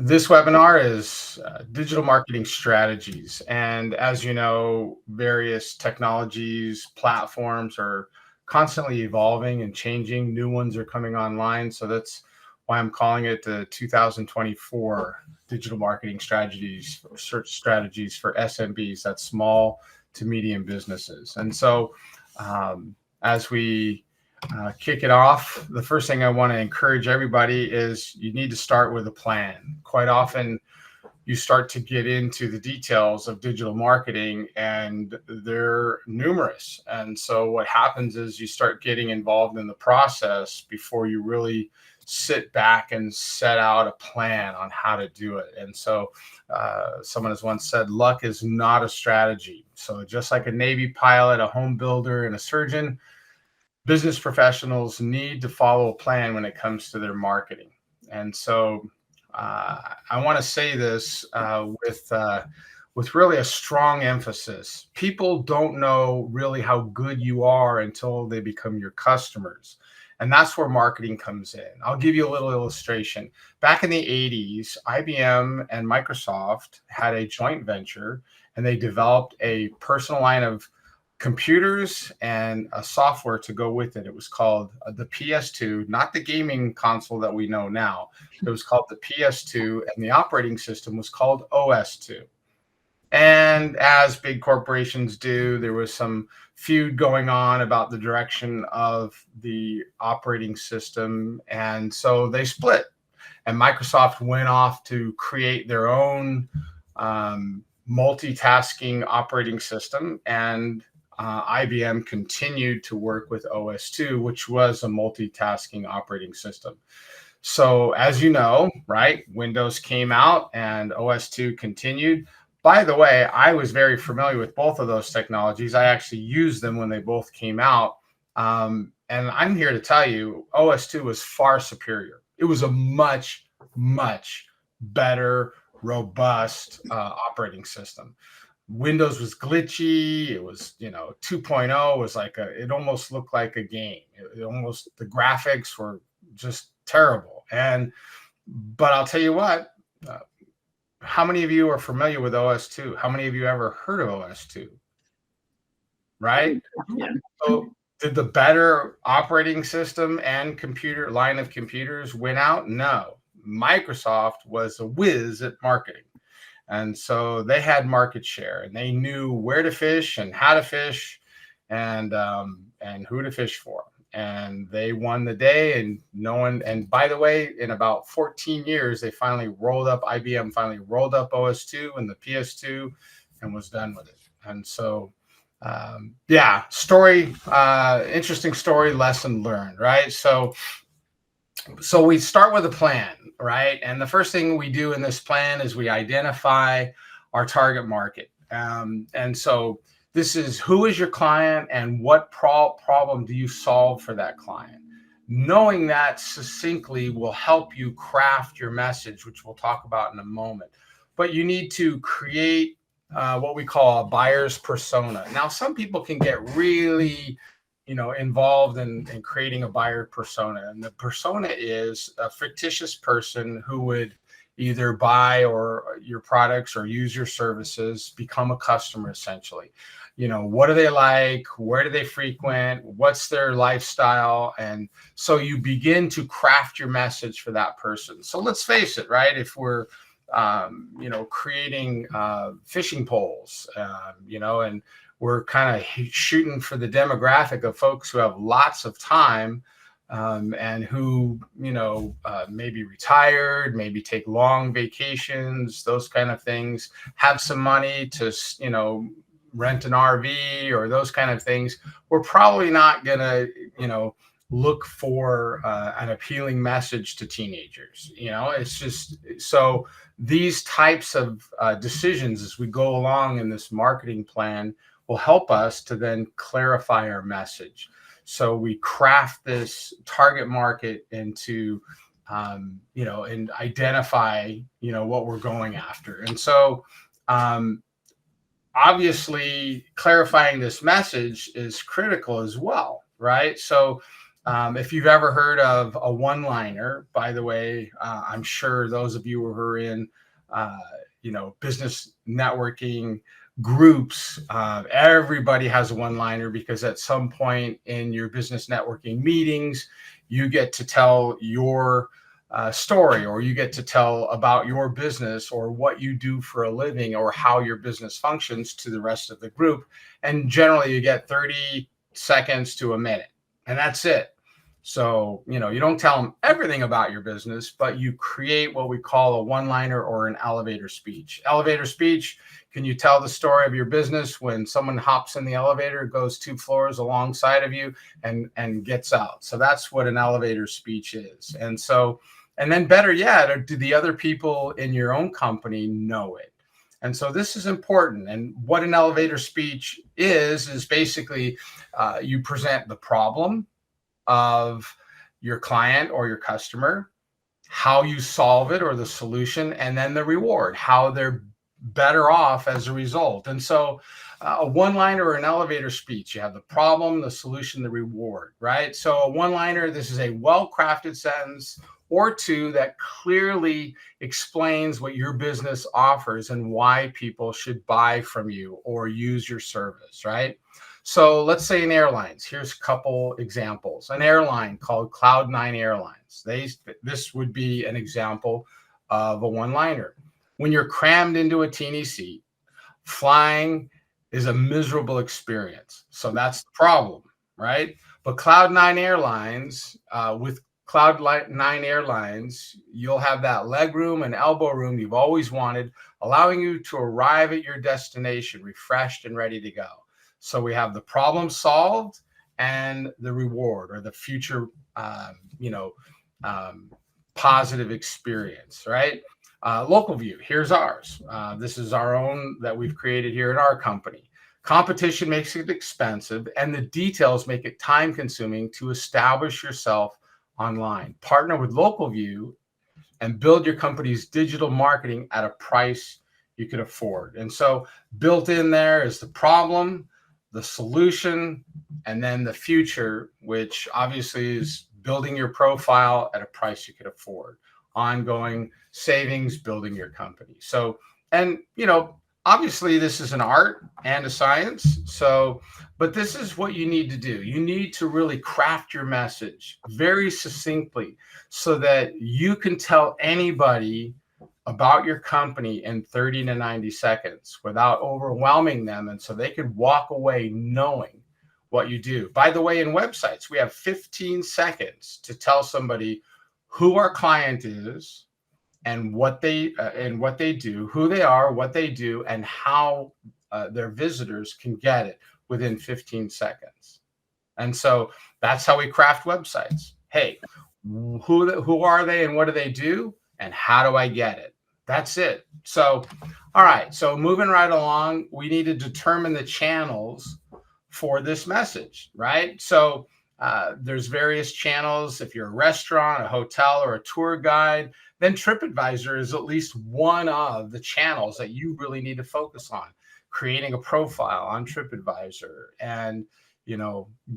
This webinar is digital marketing strategies. And as you know, various technologies, platforms are constantly evolving and changing. New ones are coming online. So that's why I'm calling it the 2024 digital marketing strategies, or search strategies for SMBs, that's small to medium businesses. And so as we kick it off, the first thing I want to encourage everybody is you need to start with a plan. Quite often, you start to get into the details of digital marketing, and they're numerous. And so, what happens is you start getting involved in the process before you really sit back and set out a plan on how to do it. And so, someone has once said, luck is not a strategy. So, just like a Navy pilot, a home builder, and a surgeon, business professionals need to follow a plan when it comes to their marketing. And so I want to say this with really a strong emphasis. People don't know really how good you are until they become your customers. And that's where marketing comes in. I'll give you a little illustration. Back in the 80s, IBM and Microsoft had a joint venture, and they developed a personal line of computers and a software to go with it. It was called the PS2, not the gaming console that we know now. It was called the PS2, and the operating system was called OS2. And as big corporations do, there was some feud going on about the direction of the operating system. And so they split. And Microsoft went off to create their own multitasking operating system. And IBM continued to work with OS2, which was a multitasking operating system. So as you know, right, Windows came out and OS2 continued. By the way, I was very familiar with both of those technologies. I actually used them when they both came out. And I'm here to tell you, OS2 was far superior. It was a much, much better, robust operating system. Windows was glitchy. It was, 2.0 was it almost looked like a game. The graphics were just terrible. But I'll tell you what, how many of you are familiar with OS2? How many of you ever heard of OS2? Right? Yeah. So did the better operating system and computer line of computers win out? No. Microsoft was a whiz at marketing. And so they had market share, and they knew where to fish and how to fish, and who to fish for. And they won the day, and no one. And by the way, in about 14 years, IBM finally rolled up OS2 and the PS2, and was done with it. And so, interesting story, lesson learned, right? So we start with a plan, right? And the first thing we do in this plan is we identify our target market. And so this is, who is your client and what problem do you solve for that client? Knowing that succinctly will help you craft your message, which we'll talk about in a moment. But you need to create what we call a buyer's persona. Now, some people can get really involved in creating a buyer persona. And the persona is a fictitious person who would either buy your products or use your services, become a customer essentially. What do they like? Where do they frequent? What's their lifestyle? And so you begin to craft your message for that person. So let's face it, right? If we're creating fishing poles, and we're kind of shooting for the demographic of folks who have lots of time, and who, maybe retired, maybe take long vacations, those kind of things, have some money to, rent an RV or those kind of things. We're probably not going to, look for an appealing message to teenagers. It's just, so these types of decisions as we go along in this marketing plan will help us to then clarify our message. So we craft this target market into, and identify, what we're going after. And so, obviously, clarifying this message is critical as well, right? So If you've ever heard of a one-liner, by the way, I'm sure those of you who are in, uh, business networking groups, everybody has a one-liner because at some point in your business networking meetings, you get to tell your story, or you get to tell about your business or what you do for a living or how your business functions to the rest of the group. And generally, you get 30 seconds to a minute, and that's it. So, you don't tell them everything about your business, but you create what we call a one-liner or an elevator speech. Elevator speech, can you tell the story of your business when someone hops in the elevator, goes 2 floors alongside of you and gets out? So that's what an elevator speech is. And then better yet, do the other people in your own company know it? And so this is important. And what an elevator speech is basically you present the problem of your client or your customer, how you solve it or the solution, and then the reward, how they're better off as a result. And so a one-liner or an elevator speech, you have the problem, the solution, the reward, right? So a one-liner, this is a well-crafted sentence or two that clearly explains what your business offers and why people should buy from you or use your service, right? So let's say in airlines, here's a couple examples. An airline called Cloud9 Airlines. This would be an example of a one-liner. When you're crammed into a teeny seat, flying is a miserable experience. So that's the problem, right? But Cloud9 Airlines, with Cloud9 Airlines, you'll have that leg room and elbow room you've always wanted, allowing you to arrive at your destination refreshed and ready to go. So we have the problem solved and the reward or the future, positive experience, right? Local view, here's ours. This is our own that we've created here in our company. Competition makes it expensive, and the details make it time consuming to establish yourself online. Partner with Local View and build your company's digital marketing at a price you can afford. And so built in there is the problem, the solution, and then the future, which obviously is building your profile at a price you could afford, ongoing savings, building your company. So, and obviously this is an art and a science. So, but this is what you need to do. You need to really craft your message very succinctly so that you can tell anybody about your company in 30 to 90 seconds without overwhelming them. And so they could walk away knowing what you do. By the way, in websites, we have 15 seconds to tell somebody who our client is and what they do, who they are, what they do, and how their visitors can get it within 15 seconds. And so that's how we craft websites. Hey, who are they and what do they do? And how do I get it? That's it. So, all right. So moving right along, we need to determine the channels for this message, right? So there's various channels. If you're a restaurant, a hotel, or a tour guide, then TripAdvisor is at least one of the channels that you really need to focus on. Creating a profile on TripAdvisor and,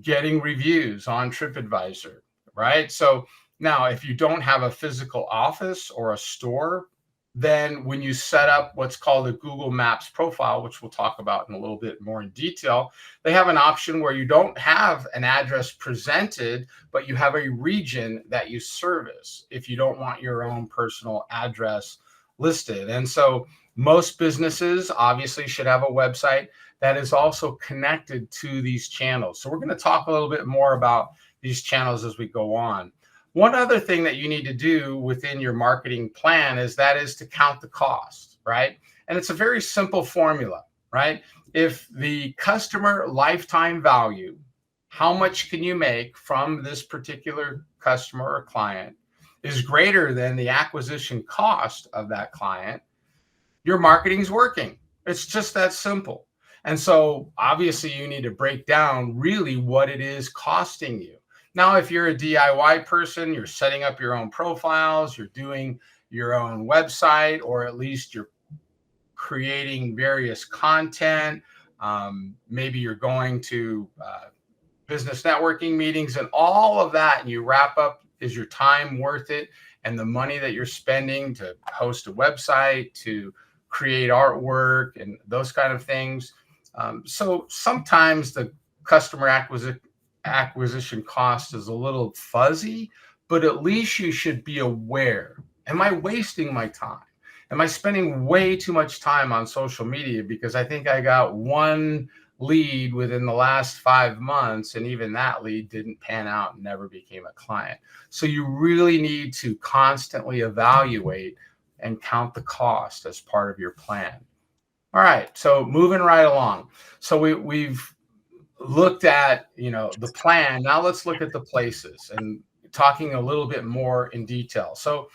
getting reviews on TripAdvisor, right? So now if you don't have a physical office or a store, then when you set up what's called a Google Maps profile, which we'll talk about in a little bit more in detail, they have an option where you don't have an address presented, but you have a region that you service if you don't want your own personal address listed. And so most businesses obviously should have a website that is also connected to these channels. So we're going to talk a little bit more about these channels as we go on. One other thing that you need to do within your marketing plan is to count the cost, right? And it's a very simple formula, right? If the customer lifetime value, how much can you make from this particular customer or client, is greater than the acquisition cost of that client, your marketing's working. It's just that simple. And so obviously you need to break down really what it is costing you. Now, if you're a DIY person, you're setting up your own profiles, you're doing your own website, or at least you're creating various content. Maybe you're going to business networking meetings and all of that, and you wrap up, is your time worth it? And the money that you're spending to host a website, to create artwork, and those kind of things. So sometimes the customer acquisition cost is a little fuzzy, but at least you should be aware. Am I wasting my time? Am I spending way too much time on social media because I think I got one lead within the last 5 months, and even that lead didn't pan out and never became a client? So you really need to constantly evaluate and count the cost as part of your plan. All right, so moving right along. So we've looked at, the plan. Now let's look at the places and talking a little bit more in detail. So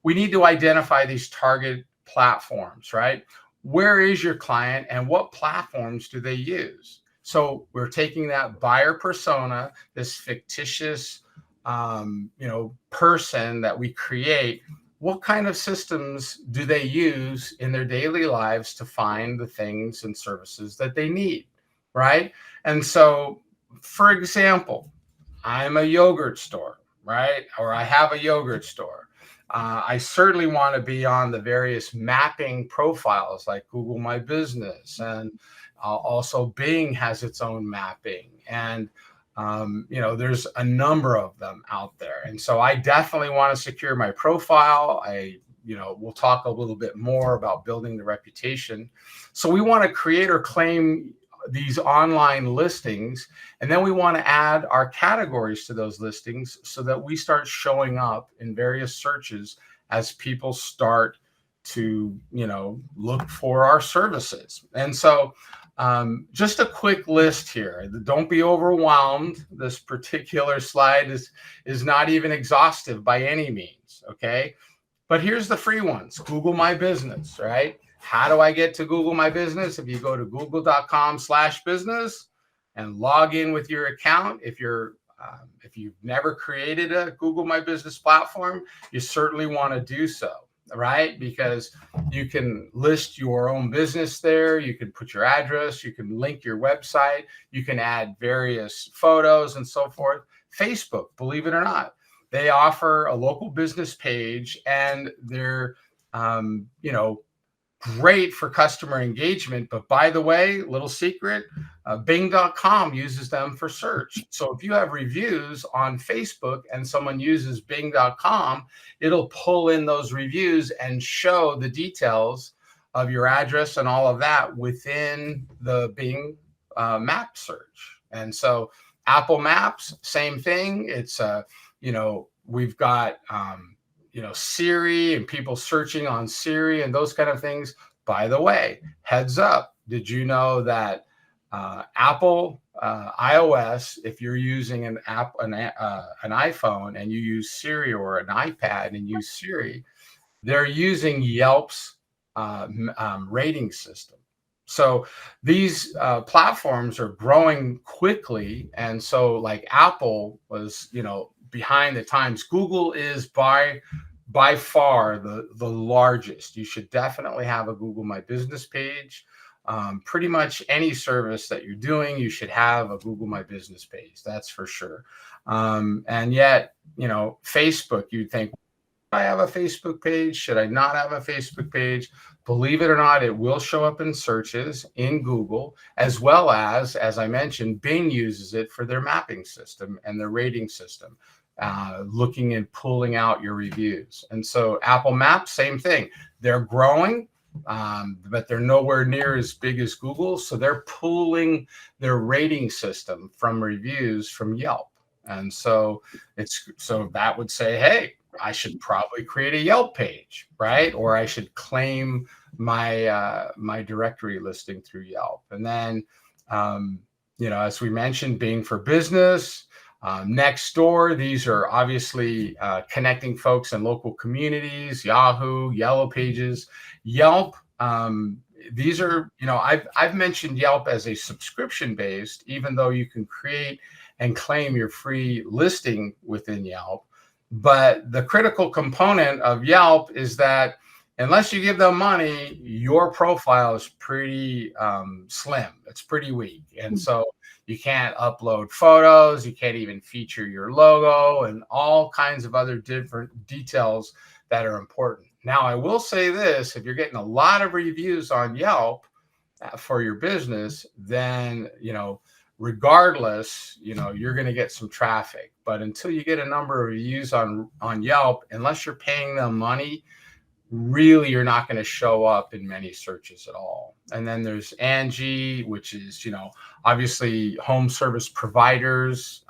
we need to identify these target platforms, right? Where is your client and what platforms do they use? So we're taking that buyer persona, this fictitious person that we create. What kind of systems do they use in their daily lives to find the things and services that they need, right? And so, for example, I'm a yogurt store, right? Or I have a yogurt store. I certainly want to be on the various mapping profiles like Google My Business, and also Bing has its own mapping, and there's a number of them out there. And so I definitely want to secure my profile. We'll talk a little bit more about building the reputation. So we want to create or claim these online listings, and then we want to add our categories to those listings so that we start showing up in various searches as people start to look for our services. And so just a quick list here. Don't be overwhelmed. This particular slide is not even exhaustive by any means, okay? But here's the free ones. Google My Business, right? How do I get to Google My Business? If you go to google.com/business and log in with your account, if you've never created a Google My Business platform, you certainly want to do so, right? Because you can list your own business there. You can put your address. You can link your website. You can add various photos and so forth. Facebook, believe it or not, they offer a local business page, and they're, great for customer engagement. But by the way, little secret, Bing.com uses them for search. So if you have reviews on Facebook and someone uses Bing.com, it'll pull in those reviews and show the details of your address and all of that within the Bing map search. And so Apple Maps, same thing. It's, we've got, Siri and people searching on Siri and those kind of things. By the way, heads up, did you know that Apple iOS, if you're using an iPhone and you use Siri, or an iPad and use Siri, they're using Yelp's rating system. So these platforms are growing quickly. And so like Apple was, behind the times. Google is by far the largest. You should definitely have a Google My Business page. Pretty much any service that you're doing, you should have a Google My Business page. That's for sure. And yet, Facebook, you'd think, I have a Facebook page? Should I not have a Facebook page? Believe it or not, it will show up in searches in Google, as well as I mentioned, Bing uses it for their mapping system and their rating system, looking and pulling out your reviews. And so Apple Maps, same thing. They're growing, but they're nowhere near as big as Google. So they're pulling their rating system from reviews from Yelp. And so that would say, hey, I should probably create a Yelp page, right? Or I should claim my my directory listing through Yelp. And then, as we mentioned, Bing for Business, Nextdoor. These are obviously connecting folks in local communities. Yahoo, Yellow Pages, Yelp. These are, I've mentioned Yelp as a subscription based, even though you can create and claim your free listing within Yelp. But the critical component of Yelp is that unless you give them money, your profile is pretty slim. It's pretty weak. And so You can't upload photos. You can't even feature your logo and all kinds of other different details that are important. Now, I will say this, if you're getting a lot of reviews on Yelp for your business, then, regardless, you're going to get some traffic. But until you get a number of reviews on Yelp, unless you're paying them money, really you're not going to show up in many searches at all. And then there's Angie, which is, obviously home service providers.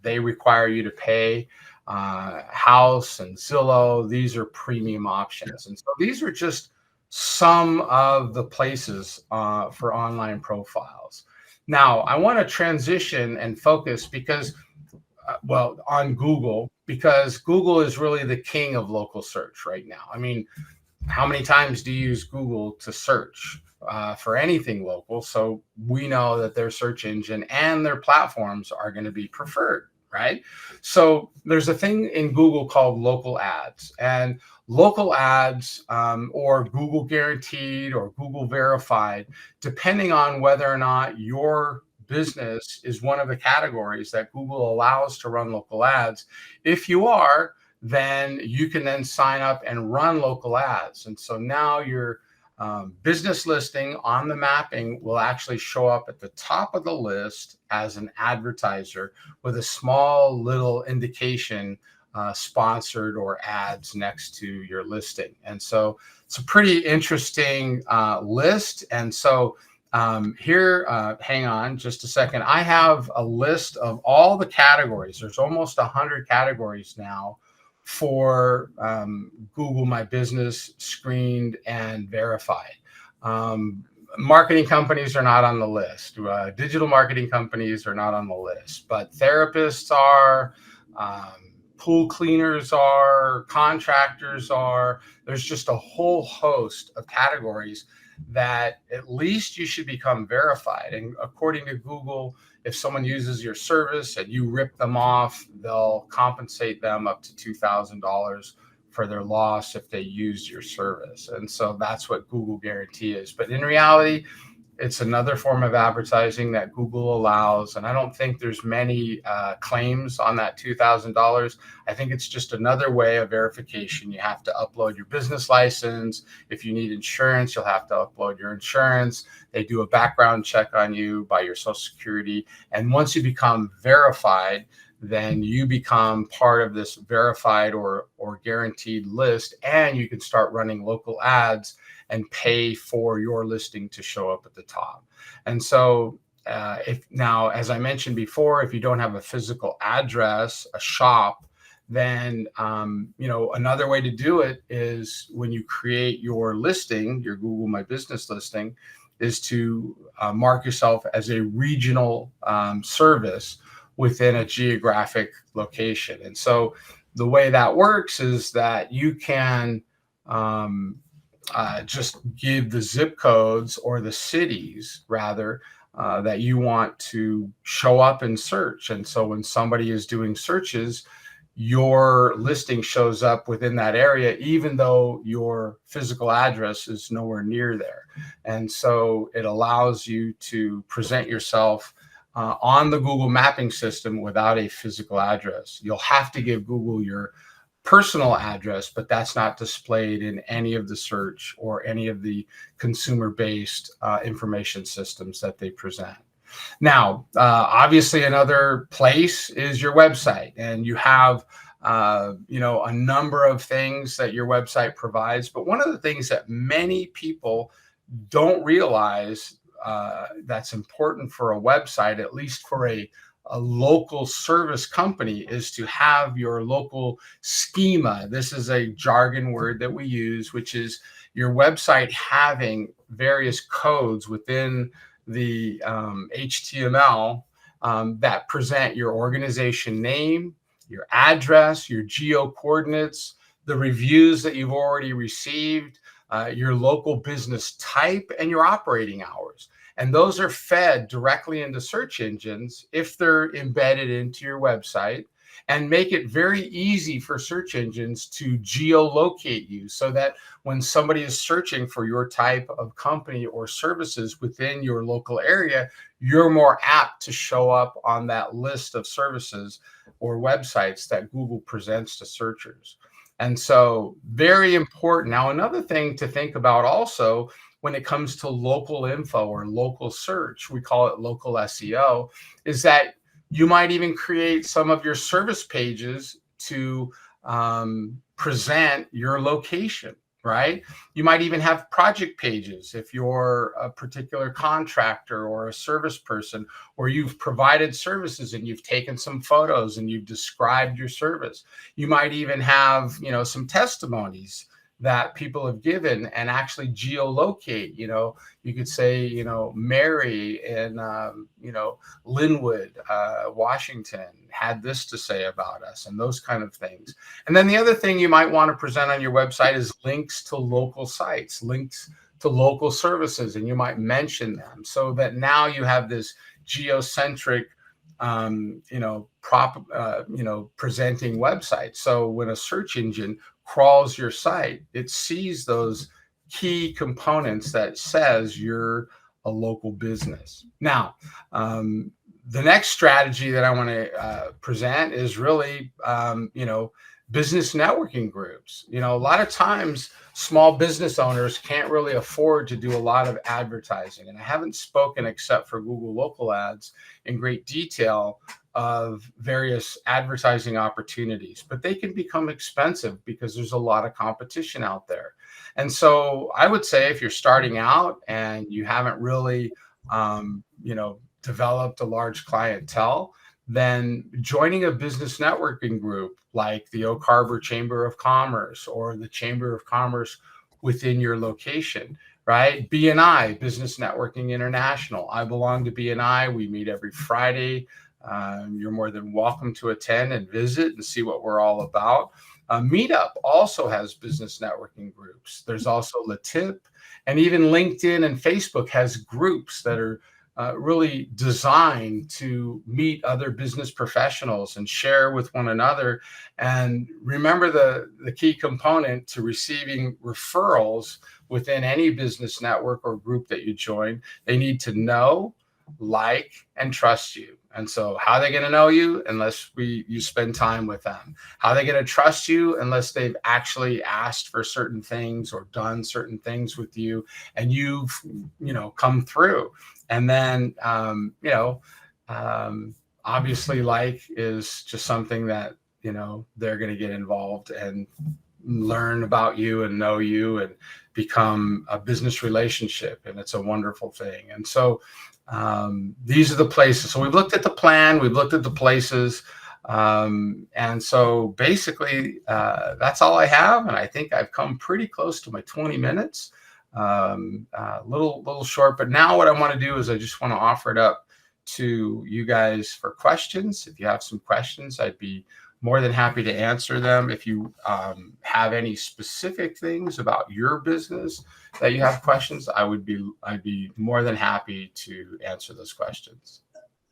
They require you to pay. House and Zillow, these are premium options. And so these are just some of the places for online profiles. Now, I want to transition and focus on Google, because Google is really the king of local search right now. I mean, how many times do you use Google to search for anything local? So we know that their search engine and their platforms are going to be preferred, right? So there's a thing in Google called local ads, and local ads, or Google guaranteed or Google verified, depending on whether or not your business is one of the categories that Google allows to run local ads. If you are, then you can then sign up and run local ads. And so now your business listing on the mapping will actually show up at the top of the list as an advertiser with a small little indication, sponsored or ads next to your listing. And so it's a pretty interesting list. And so here, hang on just a second. I have a list of all the categories. There's almost 100 categories now for Google My Business screened and verified. Marketing companies are not on the list. Digital marketing companies are not on the list, but therapists are, pool cleaners are, contractors are. There's just a whole host of categories that at least you should become verified. And according to Google, if someone uses your service and you rip them off, they'll compensate them up to $2,000 for their loss if they used your service. And so that's what Google Guarantee is. But in reality, it's another form of advertising that Google allows. And I don't think there's many claims on that $2,000. I think it's just another way of verification. You have to upload your business license. If you need insurance, you'll have to upload your insurance. They do a background check on you by your Social Security. And once you become verified, then you become part of this verified or guaranteed list, and you can start running local ads and pay for your listing to show up at the top. And so if now, as I mentioned before, if you don't have a physical address, a shop, then another way to do it is when you create your listing, your Google My Business listing, is to mark yourself as a regional service within a geographic location. And so the way that works is that you can just give the zip codes, or the cities rather, that you want to show up in search. And so when somebody is doing searches, your listing shows up within that area, even though your physical address is nowhere near there. And so it allows you to present yourself on the Google mapping system without a physical address. You'll have to give Google your personal address, but that's not displayed in any of the search or any of the consumer-based information systems that they present. Now, obviously, another place is your website, and you have a number of things that your website provides. But one of the things that many people don't realize that's important for a website, at least for a local service company, is to have your local schema. This is a jargon word that we use, which is your website having various codes within the HTML that present your organization name, your address, your geo coordinates, the reviews that you've already received, your local business type, and your operating hours. And those are fed directly into search engines if they're embedded into your website, and make it very easy for search engines to geolocate you, so that when somebody is searching for your type of company or services within your local area, you're more apt to show up on that list of services or websites that Google presents to searchers. And so, very important. Now, another thing to think about also when it comes to local info or local search, we call it local SEO, is that you might even create some of your service pages to present your location, right? You might even have project pages if you're a particular contractor or a service person, or you've provided services and you've taken some photos and you've described your service. You might even have, some testimonies that people have given and actually geolocate. You could say, Mary in, Lynnwood, Washington had this to say about us, and those kind of things. And then the other thing you might want to present on your website is links to local sites, links to local services, and you might mention them so that now you have this geocentric presenting website. So when a search engine crawls your site, it sees those key components that says you're a local business. Now, the next strategy that I want to present is really, business networking groups. A lot of times small business owners can't really afford to do a lot of advertising. And I haven't spoken, except for Google local ads, in great detail of various advertising opportunities, but they can become expensive because there's a lot of competition out there. And so I would say if you're starting out and you haven't really, developed a large clientele, then joining a business networking group like the Oak Harbor Chamber of Commerce or the Chamber of Commerce within your location, right? BNI, Business Networking International. I belong to BNI. We meet every Friday. You're more than welcome to attend and visit and see what we're all about. Meetup also has business networking groups. There's also LaTip, and even LinkedIn and Facebook has groups that are really designed to meet other business professionals and share with one another. And remember the key component to receiving referrals within any business network or group that you join, they need to know, like, and trust you. And so how are they going to know you unless you spend time with them? How are they going to trust you unless they've actually asked for certain things or done certain things with you and you've, come through? And then, obviously, like is just something that, they're going to get involved and learn about you and know you and become a business relationship. And it's a wonderful thing. And so these are the places. So we've looked at the plan, we've looked at the places. And so basically, that's all I have. And I think I've come pretty close to my 20 minutes. Little short, but now what I want to do is I just want to offer it up to you guys for questions. If you have some questions, I'd be more than happy to answer them. If you have any specific things about your business that you have questions, I'd be more than happy to answer those questions.